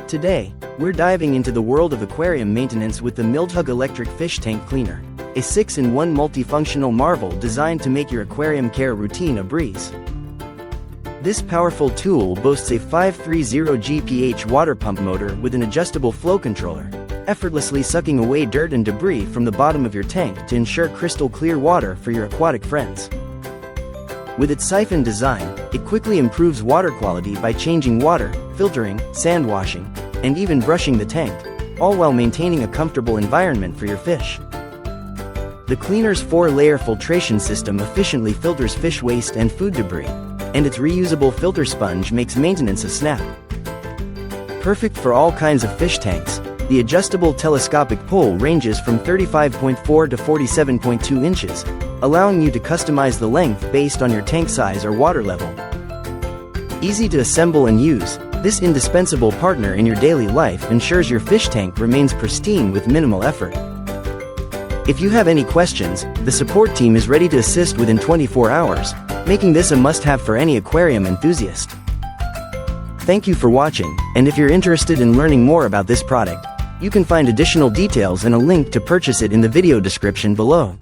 Today, we're diving into the world of aquarium maintenance with the Mildhug electric fish tank cleaner, a 6-in-1 multifunctional marvel designed to make your aquarium care routine a breeze. This powerful tool boasts a 530 GPH water pump motor with an adjustable flow controller, effortlessly sucking away dirt and debris from the bottom of your tank to ensure crystal clear water for your aquatic friends. With its siphon design, it quickly improves water quality by changing water, filtering, sand washing, and even brushing the tank, all while maintaining a comfortable environment for your fish. The cleaner's 4-layer filtration system efficiently filters fish waste and food debris, and its reusable filter sponge makes maintenance a snap. Perfect for all kinds of fish tanks, the adjustable telescopic pole ranges from 35.4 to 47.2 inches, allowing you to customize the length based on your tank size or water level. Easy to assemble and use, this indispensable partner in your daily life ensures your fish tank remains pristine with minimal effort. If you have any questions, the support team is ready to assist within 24 hours, making this a must-have for any aquarium enthusiast. Thank you for watching, and if you're interested in learning more about this product, you can find additional details and a link to purchase it in the video description below.